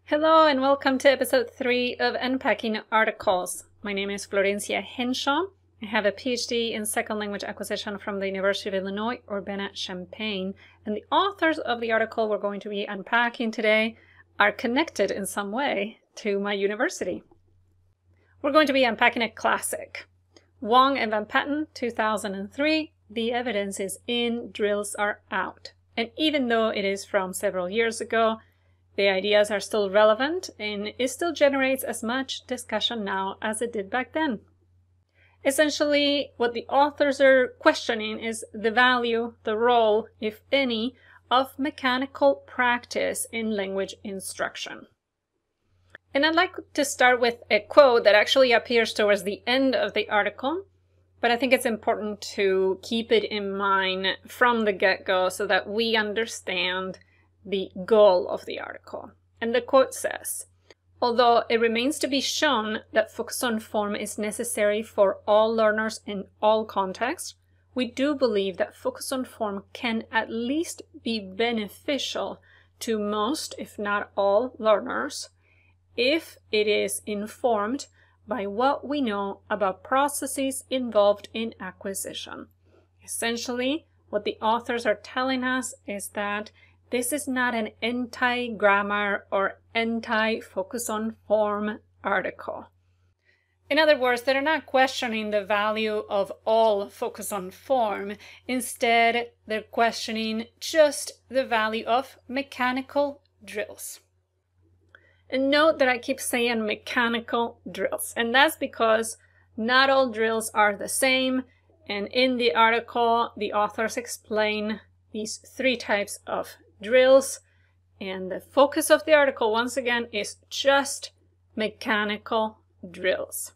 Hello and welcome to episode 3 of Unpacking Articles. My name is Florencia Henshaw. I have a PhD in second language acquisition from the University of Illinois, Urbana-Champaign, and the authors of the article we're going to be unpacking today are connected in some way to my university. We're going to be unpacking a classic. Wong and VanPatten, 2003, The Evidence is In, Drills Are Out. And even though it is from several years ago, the ideas are still relevant and it still generates as much discussion now as it did back then. Essentially, what the authors are questioning is the value, the role, if any, of mechanical practice in language instruction. And I'd like to start with a quote that actually appears towards the end of the article, but I think it's important to keep it in mind from the get-go so that we understand the goal of the article. And the quote says, "Although it remains to be shown that focus on form is necessary for all learners in all contexts, we do believe that focus on form can at least be beneficial to most, if not all, learners if it is informed by what we know about processes involved in acquisition." Essentially, what the authors are telling us is that this is not an anti-grammar or anti-focus on form article. In other words, they're not questioning the value of all focus on form. Instead, they're questioning just the value of mechanical drills. And note that I keep saying mechanical drills, and that's because not all drills are the same. And in the article, the authors explain these 3 types of drills, and the focus of the article once again is just mechanical drills.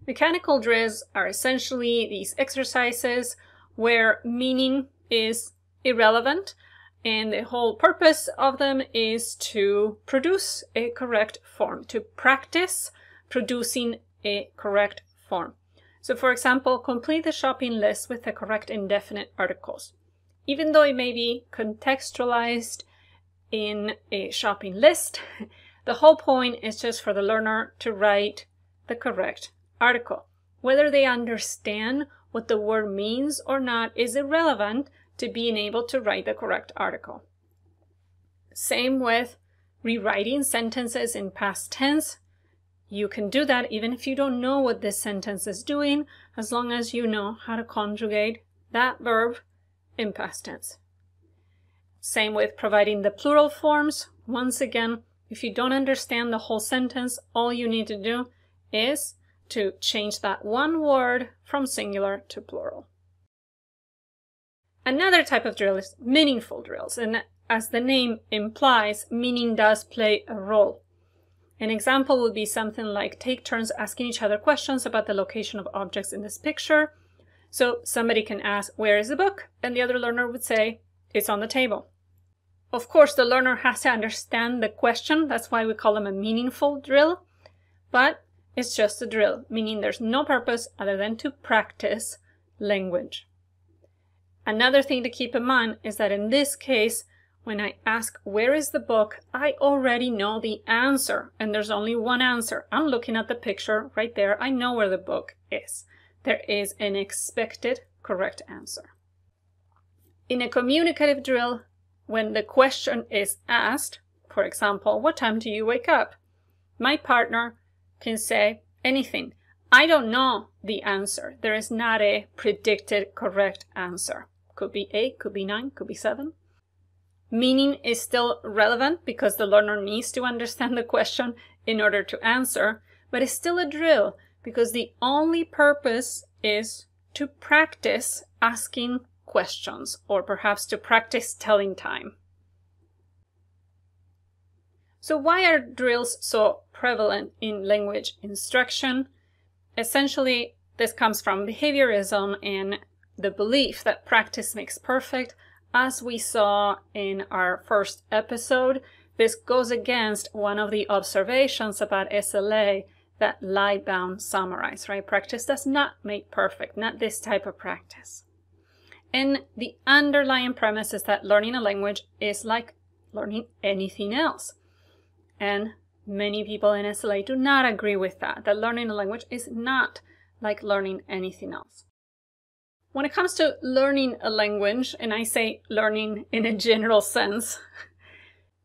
Mechanical drills are essentially these exercises where meaning is irrelevant and the whole purpose of them is to produce a correct form, to practice producing a correct form. So for example, complete the shopping list with the correct indefinite articles. Even though it may be contextualized in a shopping list, the whole point is just for the learner to write the correct article. Whether they understand what the word means or not is irrelevant to being able to write the correct article. Same with rewriting sentences in past tense. You can do that even if you don't know what this sentence is doing, as long as you know how to conjugate that verb in past tense. Same with providing the plural forms. Once again, if you don't understand the whole sentence, all you need to do is to change that one word from singular to plural. Another type of drill is meaningful drills, and as the name implies, meaning does play a role. An example would be something like take turns asking each other questions about the location of objects in this picture. So somebody can ask, "Where is the book?" And the other learner would say, "It's on the table." Of course, the learner has to understand the question. That's why we call them a meaningful drill. But it's just a drill, meaning there's no purpose other than to practice language. Another thing to keep in mind is that in this case, when I ask, "Where is the book?" I already know the answer, and there's only one answer. I'm looking at the picture right there. I know where the book is. There is an expected correct answer. In a communicative drill, when the question is asked, for example, "What time do you wake up?" my partner can say anything. I don't know the answer. There is not a predicted correct answer. Could be 8, could be 9, could be 7. Meaning is still relevant because the learner needs to understand the question in order to answer, but it's still a drill because the only purpose is to practice asking questions, or perhaps to practice telling time. So why are drills so prevalent in language instruction? Essentially, this comes from behaviorism and the belief that practice makes perfect. As we saw in our first episode, this goes against one of the observations about SLA that lie-bound summarize, right? Practice does not make perfect, not this type of practice. And the underlying premise is that learning a language is like learning anything else. And many people in SLA do not agree with that learning a language is not like learning anything else. When it comes to learning a language, and I say learning in a general sense,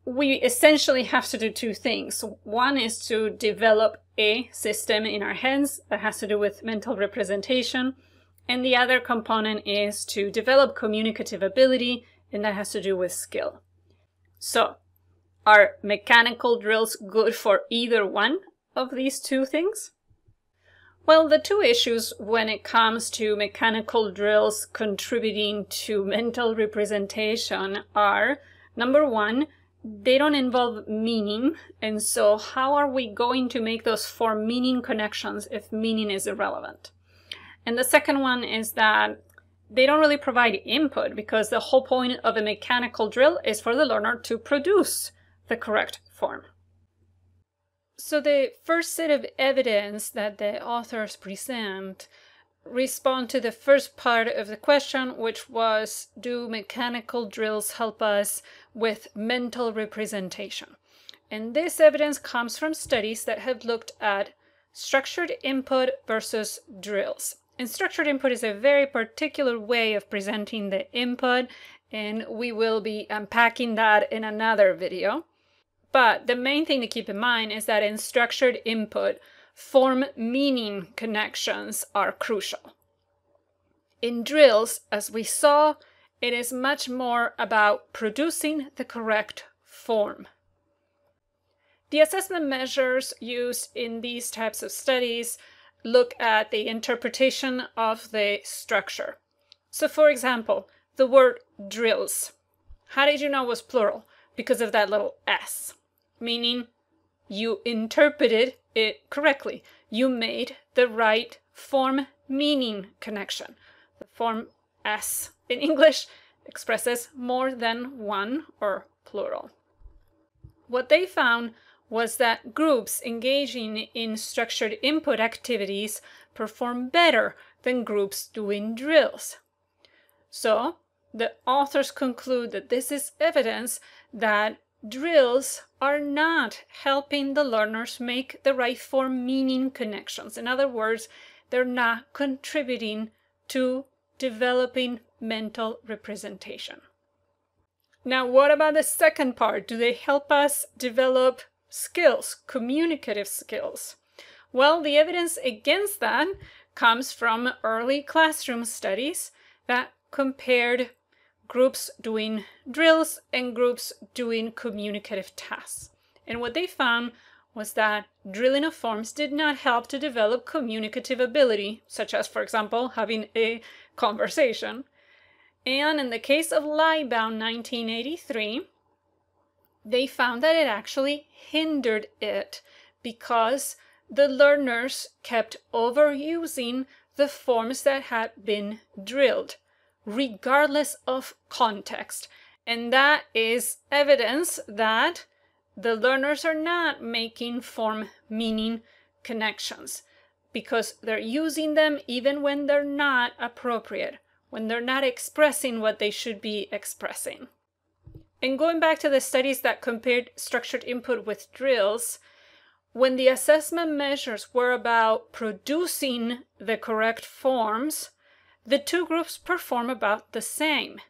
we essentially have to do two things. One is to develop a system in our heads that has to do with mental representation, and the other component is to develop communicative ability, and that has to do with skill. So, are mechanical drills good for either one of these two things? Well, the two issues when it comes to mechanical drills contributing to mental representation are, number one, they don't involve meaning, and so how are we going to make those form meaning connections if meaning is irrelevant? And the second one is that they don't really provide input, because the whole point of a mechanical drill is for the learner to produce the correct form. So the first set of evidence that the authors present respond to the first part of the question, which was, do mechanical drills help us with mental representation? And this evidence comes from studies that have looked at structured input versus drills. And structured input is a very particular way of presenting the input, and we will be unpacking that in another video. But the main thing to keep in mind is that in structured input, form-meaning connections are crucial. In drills, as we saw, it is much more about producing the correct form. The assessment measures used in these types of studies look at the interpretation of the structure. So for example, the word drills. How did you know it was plural? Because of that little S, meaning you interpreted it correctly. You made the right form-meaning connection. The form S in English expresses more than one or plural. What they found was that groups engaging in structured input activities perform better than groups doing drills. So, the authors conclude that this is evidence that drills are not helping the learners make the right form-meaning connections. In other words, they're not contributing to developing mental representation. Now, what about the second part? Do they help us develop skills, communicative skills? Well, the evidence against that comes from early classroom studies that compared groups doing drills and groups doing communicative tasks. And what they found was that drilling of forms did not help to develop communicative ability, such as, for example, having a conversation. And in the case of Liebound 1983, they found that it actually hindered it because the learners kept overusing the forms that had been drilled, regardless of context. And that is evidence that the learners are not making form-meaning connections because they're using them even when they're not appropriate, when they're not expressing what they should be expressing. And going back to the studies that compared structured input with drills, when the assessment measures were about producing the correct forms, the two groups perform about the same.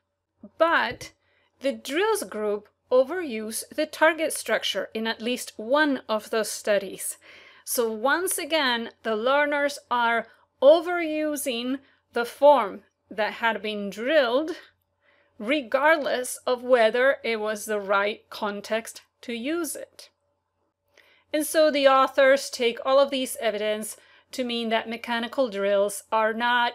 But the drills group overuse the target structure in at least one of those studies. So once again, the learners are overusing the form that had been drilled, regardless of whether it was the right context to use it. And so the authors take all of these evidence to mean that mechanical drills are not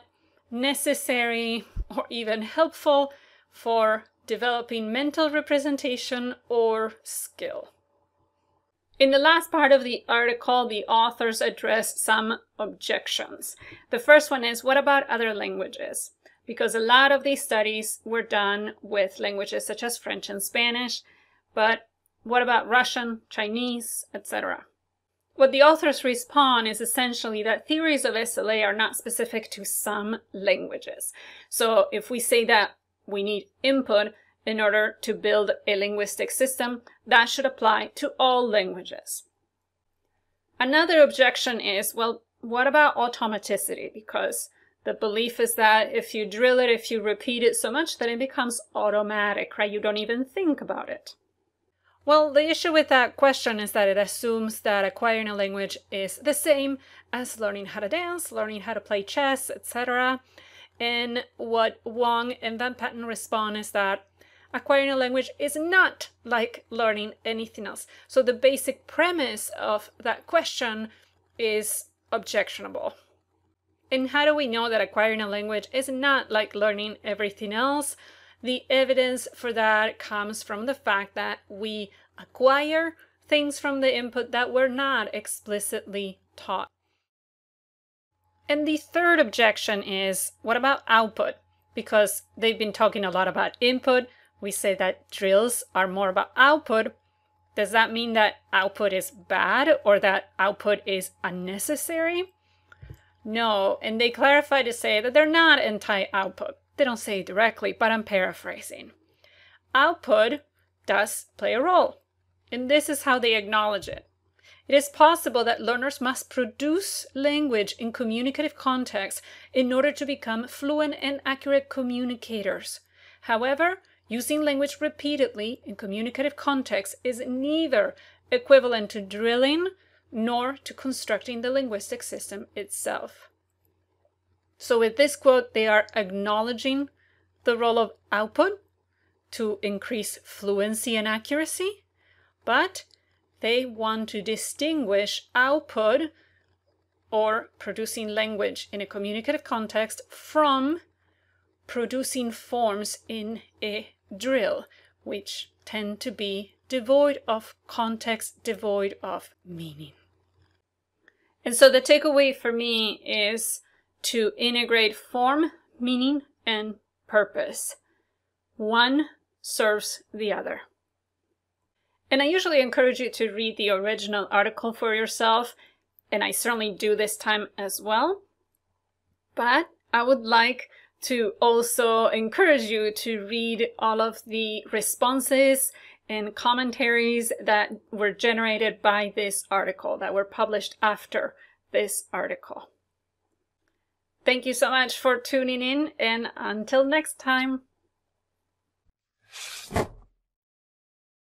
necessary or even helpful for developing mental representation or skill. In the last part of the article, the authors address some objections. The first one is, what about other languages? Because a lot of these studies were done with languages such as French and Spanish, but what about Russian, Chinese, etc.? What the authors respond is essentially that theories of SLA are not specific to some languages. So if we say that we need input in order to build a linguistic system that should apply to all languages. Another objection is, well, what about automaticity? Because the belief is that if you drill it, if you repeat it so much, then it becomes automatic, right? You don't even think about it. Well, the issue with that question is that it assumes that acquiring a language is the same as learning how to dance, learning how to play chess, etc. And what Wong and VanPatten respond is that acquiring a language is not like learning anything else. So the basic premise of that question is objectionable. And how do we know that acquiring a language is not like learning everything else? The evidence for that comes from the fact that we acquire things from the input that were not explicitly taught. And the third objection is, what about output? Because they've been talking a lot about input. We say that drills are more about output. Does that mean that output is bad or that output is unnecessary? No, and they clarify to say that they're not anti-output. They don't say it directly, but I'm paraphrasing. Output does play a role, and this is how they acknowledge it. It is possible that learners must produce language in communicative context in order to become fluent and accurate communicators. However, using language repeatedly in communicative context is neither equivalent to drilling nor to constructing the linguistic system itself. So with this quote, they are acknowledging the role of output to increase fluency and accuracy, but they want to distinguish output or producing language in a communicative context from producing forms in a drill, which tend to be devoid of context, devoid of meaning. And so the takeaway for me is to integrate form, meaning, and purpose. One serves the other. And I usually encourage you to read the original article for yourself, and I certainly do this time as well. But I would like to also encourage you to read all of the responses and commentaries that were generated by this article, that were published after this article. Thank you so much for tuning in, and until next time.